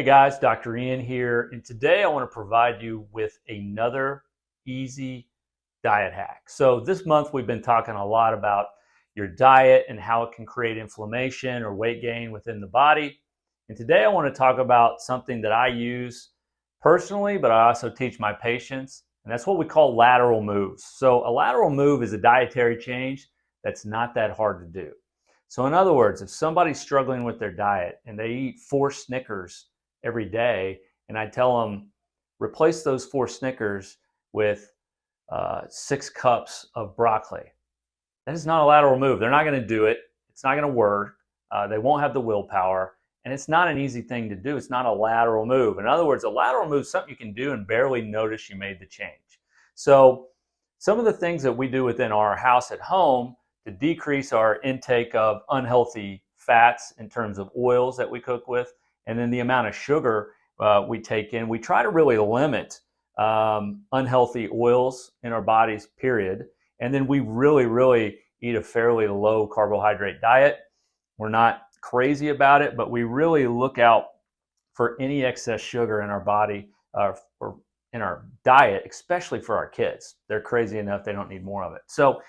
guys, Dr. Ian here, and today I want to provide you with another easy diet hack. So this month we've been talking a lot about your diet and how it can create inflammation or weight gain within the body. And today I want to talk about something that I use personally, but I also teach my patients, and that's what we call lateral moves. So a lateral move is a dietary change that's not that hard to do. So in other words, if somebody's struggling with their diet and they eat 4 Snickers every day, and I tell them, replace those 4 Snickers with 6 cups of broccoli. That is not a lateral move. They're not going to do it. It's not going to work. They won't have the willpower. And it's not an easy thing to do. It's not a lateral move. In other words, a lateral move is something you can do and barely notice you made the change. So some of the things that we do within our house at home to decrease our intake of unhealthy fats in terms of oils that we cook with, and then the amount of sugar we take in, we try to really limit unhealthy oils in our bodies, period. And then we really eat a fairly low carbohydrate diet. We're not crazy about it, but we really look out for any excess sugar in our body or in our diet, especially for our kids. They're crazy enough, they don't need more of it. So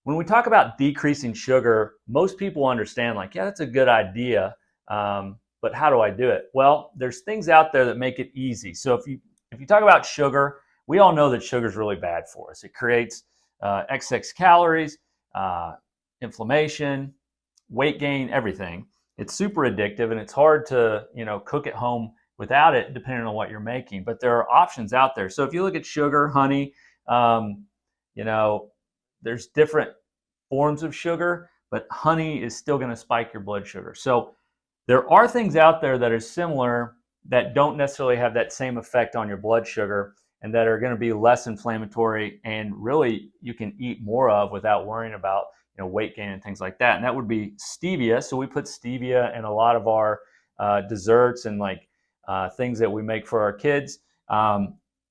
when we talk about decreasing sugar, most people understand, like, yeah, that's a good idea, but how do I do it? Well, there's things out there that make it easy. So if you talk about sugar, we all know that sugar is really bad for us. It creates excess calories, inflammation, weight gain, everything. It's super addictive, and it's hard to cook at home without it, depending on what you're making. But there are options out there. So if you look at sugar, honey, there's different forms of sugar, but honey is still going to spike your blood sugar. So there are things out there that are similar that don't necessarily have that same effect on your blood sugar and that are going to be less inflammatory and really you can eat more of without worrying about weight gain and things like that. And that would be stevia. So we put stevia in a lot of our desserts and things that we make for our kids.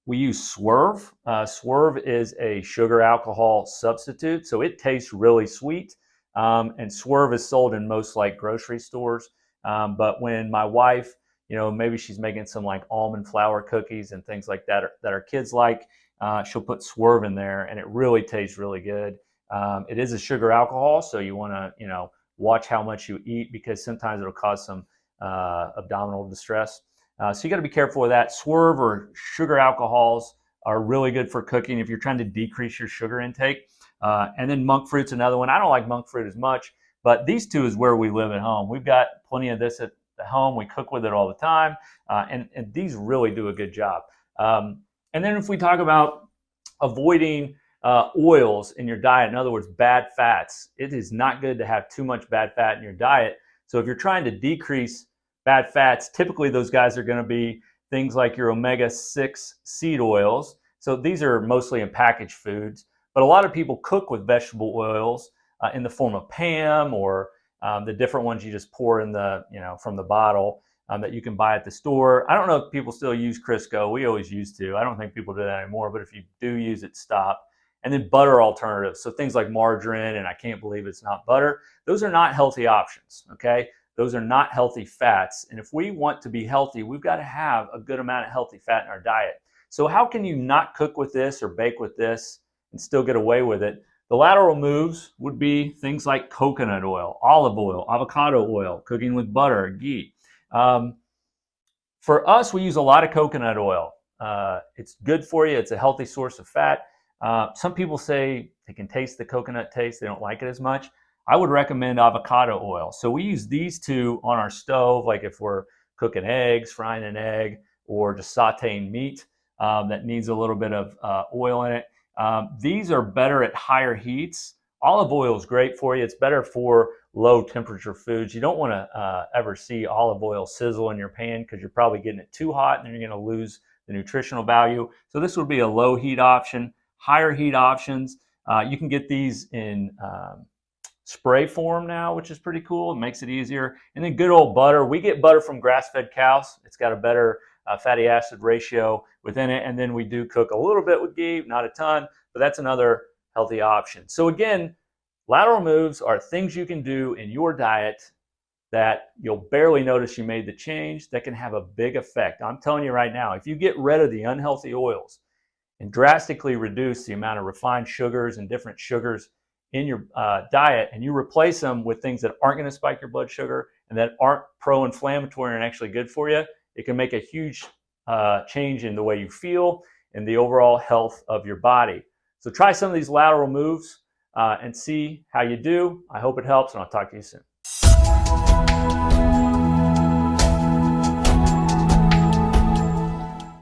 We use Swerve. Swerve is a sugar alcohol substitute, so it tastes really sweet. And Swerve is sold in most grocery stores. But when my wife, maybe she's making some almond flour cookies and things like that that our kids like, she'll put Swerve in there, and it really tastes really good. It is a sugar alcohol, so you want to watch how much you eat because sometimes it'll cause some abdominal distress. So you got to be careful with that. Swerve or sugar alcohols are really good for cooking if you're trying to decrease your sugar intake. And then monk fruit's another one. I don't like monk fruit as much, but these two is where we live at home. We've got plenty of this at the home. We cook with it all the time, and these really do a good job. And then if we talk about avoiding oils in your diet, in other words, bad fats, it is not good to have too much bad fat in your diet. So if you're trying to decrease bad fats, typically those guys are going to be things like your omega-6 seed oils. So these are mostly in packaged foods, but a lot of people cook with vegetable oils in the form of Pam or the different ones you just pour in the, from the bottle that you can buy at the store. I don't know if people still use Crisco. We always used to. I don't think people do that anymore, but if you do use it, stop. And then butter alternatives. So things like margarine, and I can't believe it's not butter. Those are not healthy options, okay? Those are not healthy fats. And if we want to be healthy, we've got to have a good amount of healthy fat in our diet. So how can you not cook with this or bake with this and still get away with it? The lateral moves would be things like coconut oil, olive oil, avocado oil, cooking with butter, ghee. For us, we use a lot of coconut oil. It's good for you. It's a healthy source of fat. Some people say they can taste the coconut taste. They don't like it as much. I would recommend avocado oil. So we use these two on our stove, like if we're cooking eggs, frying an egg, or just sauteing meat that needs a little bit of oil in it. These are better at higher heats. Olive oil is great for you. It's better for low temperature foods. You don't want to ever see olive oil sizzle in your pan because you're probably getting it too hot and then you're going to lose the nutritional value. So this would be a low heat option. Higher heat options, you can get these in spray form now, which is pretty cool. It makes it easier. And then good old butter. We get butter from grass-fed cows. It's got a better fatty acid ratio within it. And then we do cook a little bit with ghee, not a ton, but that's another healthy option. So again, lateral moves are things you can do in your diet that you'll barely notice you made the change that can have a big effect. I'm telling you right now, if you get rid of the unhealthy oils and drastically reduce the amount of refined sugars and different sugars in your diet, and you replace them with things that aren't going to spike your blood sugar and that aren't pro-inflammatory and actually good for you, it can make a huge change in the way you feel and the overall health of your body. So try some of these lateral moves and see how you do. I hope it helps, and I'll talk to you soon.